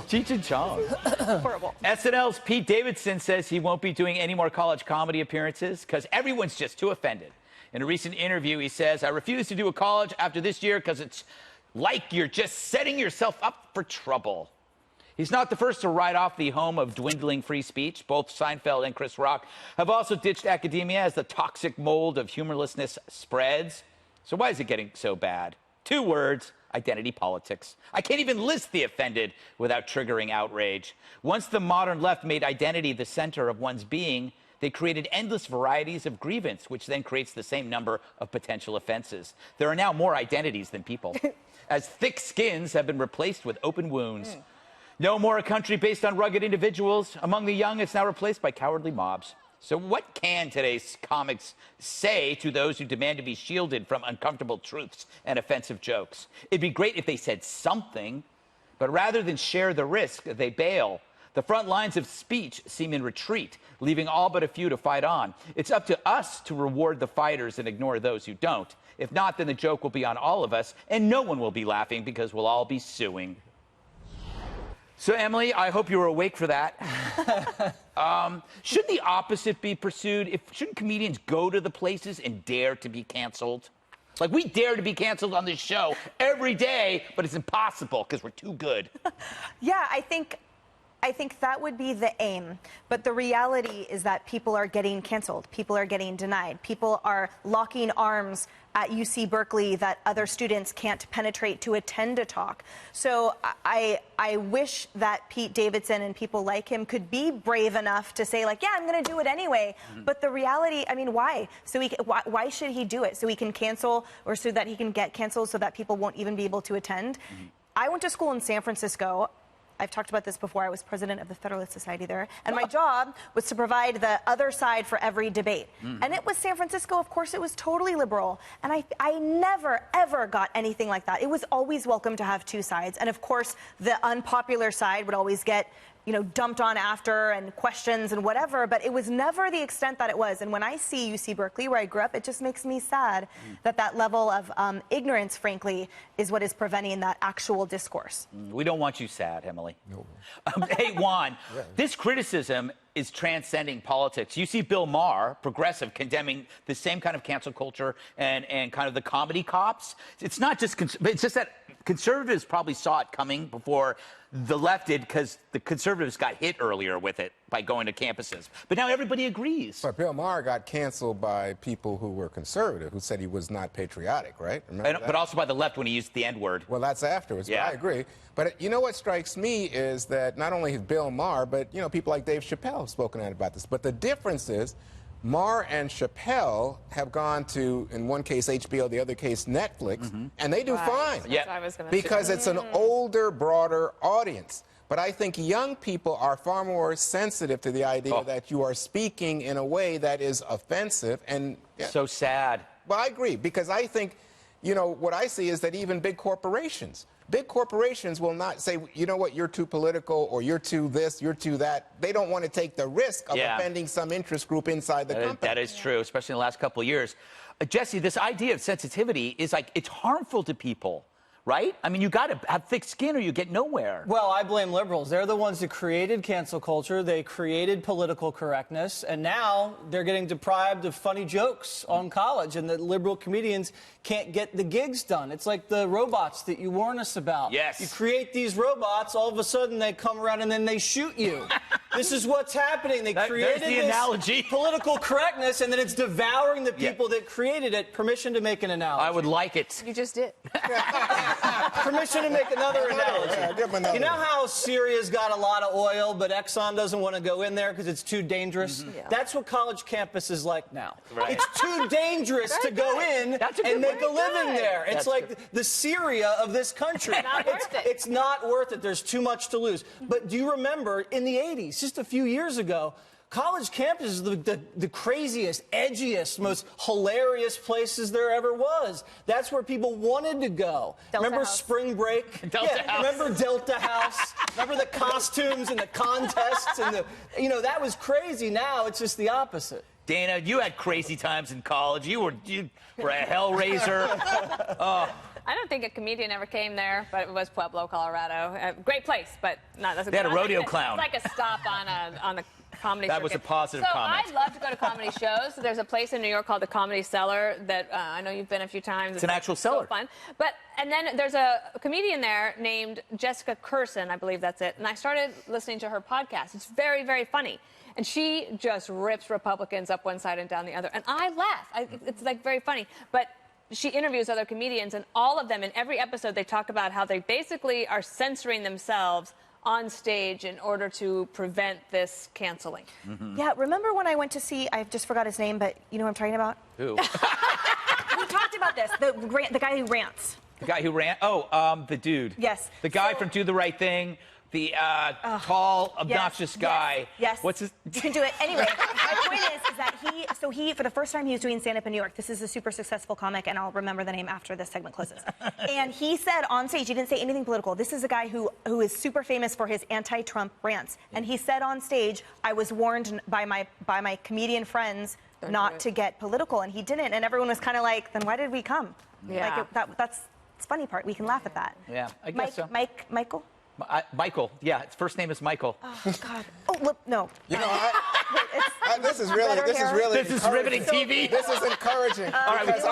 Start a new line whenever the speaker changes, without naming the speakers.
Cheech and Chong.
Horrible.
SNL's Pete Davidson says he won't be doing any more college comedy appearances because everyone's just too offended. In a recent interview, he says, "I refuse to do a college after this year because it's like you're just setting yourself up for trouble." He's not the first to write off the home of dwindling free speech. Both Seinfeld and Chris Rock have also ditched academia as the toxic mold of humorlessness spreads. So why is it getting so bad? 2 words: identity politics. I can't even list the offended without triggering outrage. Once the modern left made identity the center of one's being, they created endless varieties of grievance, which then creates the same number of potential offenses. There are now more identities than people, as thick skins have been replaced with open wounds. No more a country based on rugged individuals. Among the young, it's now replaced by cowardly mobs. So what can today's comics say to those who demand to be shielded from uncomfortable truths and offensive jokes? It'd be great if they said something, but rather than share the risk, they bail. The front lines of speech seem in retreat, leaving all but a few to fight on. It's up to us to reward the fighters and ignore those who don't. If not, then the joke will be on all of us, and no one will be laughing because we'll all be suing. So, Emily, I hope you were awake for that. Shouldn't the opposite be pursued? Shouldn't comedians go to the places and dare to be canceled? Like, we dare to be canceled on this show every day, but it's impossible because we're too good.
Yeah, I think that would be the aim. But the reality is that people are getting canceled. People are getting denied. People are locking arms at UC Berkeley that other students can't penetrate to attend a talk. So I wish that Pete Davidson and people like him could be brave enough to say, like, yeah, I'm going to do it anyway. But the reality, I mean, why? Why should he do it? So he can cancel, or so that he can get canceled so that people won't even be able to attend? I went to school in San Francisco. I've talked about this before. I was president of the Federalist Society there. And my job was to provide the other side for every debate. And it was San Francisco. Of course, it was totally liberal. And I never, ever got anything like that. It was always welcome to have 2 sides. And of course, the unpopular side would always get, you know, dumped on after and questions and whatever, but it was never the extent that it was. And when I see UC Berkeley, where I grew up, it just makes me sad that that level of ignorance, frankly, is what is preventing that actual discourse.
We don't want you sad, Emily. No. Hey, Juan, this criticism is transcending politics. You see Bill Maher, progressive, condemning the same kind of cancel culture and kind of the comedy cops. It's not just, it's just that conservatives probably saw it coming before the left did, because the conservatives got hit earlier with it by going to campuses. But now everybody agrees.
But Bill Maher got canceled by people who were conservative, who said he was not patriotic, right?
But also by the left when he used the N-word.
Well, that's afterwards,
yeah.
But I agree. But you know what strikes me is that not only has Bill Maher, but, you know, people like Dave Chappelle have spoken out about this. But the difference is Maher and Chappelle have gone to, in one case, HBO, the other case, Netflix, and they do fine.
Yeah.
Because it's an older, broader audience. But I think young people are far more sensitive to the idea that you are speaking in a way that is offensive. And
so sad.
Well, I agree, because I think, you know, what I see is that even big corporations will not say, you know what, you're too political, or you're too this, you're too that. They don't want to take the risk of offending some interest group inside the company.
That is true, especially in the last couple of years. Jesse, this idea of sensitivity is like, it's harmful to people, right? I mean, you got to have thick skin or you get nowhere.
Well, I blame liberals. They're the ones that created cancel culture. They created political correctness, and now they're getting deprived of funny jokes on college, and the liberal comedians can't get the gigs done. It's like the robots that you warn us about.
Yes.
You create these robots, all of a sudden they come around and then they shoot you. This is what's happening. They created this political correctness, and then it's devouring the people that created it. Permission to make an analogy.
I would like it.
You just did.
Permission to make another analogy. You know how Syria's got a lot of oil, but Exxon doesn't want to go in there because it's too dangerous? That's what college campus is like now. It's too dangerous to go in and make a living there. It's like the Syria of this country. It's not worth it. There's too much to lose. But do you remember in the 80s, just a few years ago, college campus is the craziest, edgiest, most hilarious places there ever was. That's where people wanted to go. Remember Spring Break?
Delta House.
Remember Delta House? Remember the costumes and the contests and the, you know, that was crazy. Now it's just the opposite.
Dana, you had crazy times in college. You were a hellraiser.
I don't think a comedian ever came there, but it was Pueblo, Colorado. Great place, but not.
They had a rodeo clown.
It's like a stop on the comedy
That was
circuit.
a positive comment.
So I love to go to comedy shows. There's a place in New York called the Comedy Cellar that I know you've been a few times.
It's an actual cellar.
So fun. And then there's a comedian there named Jessica Curson, I believe that's it. And I started listening to her podcast. It's very, very funny. And she just rips Republicans up one side and down the other. And I laugh. It's like very funny. But she interviews other comedians, and all of them, in every episode, they talk about how they basically are censoring themselves on stage in order to prevent this canceling.
Mm-hmm. Yeah, remember when I went to see, I just forgot his name, but you know what I'm talking about?
Who?
We talked about this, the guy who rants.
The guy who ran? Oh, the dude.
Yes.
The guy from Do the Right Thing. The tall, obnoxious guy.
Yes.
What's his?
You can do it. Anyway, my point is that he, for the first time, he was doing stand-up in New York. This is a super successful comic, and I'll remember the name after this segment closes. And he said on stage, he didn't say anything political. This is a guy who is super famous for his anti-Trump rants. And he said on stage, I was warned by my comedian friends not to get political, and he didn't. And everyone was kind of like, then why did we come?
Yeah.
Like, that's the funny part. We can laugh at that.
Yeah, I guess so.
Michael?
Michael. Yeah, his first name is Michael.
Oh, God. Oh, look, no.
You know, this is really
This is riveting TV.
This is encouraging.
All right,
because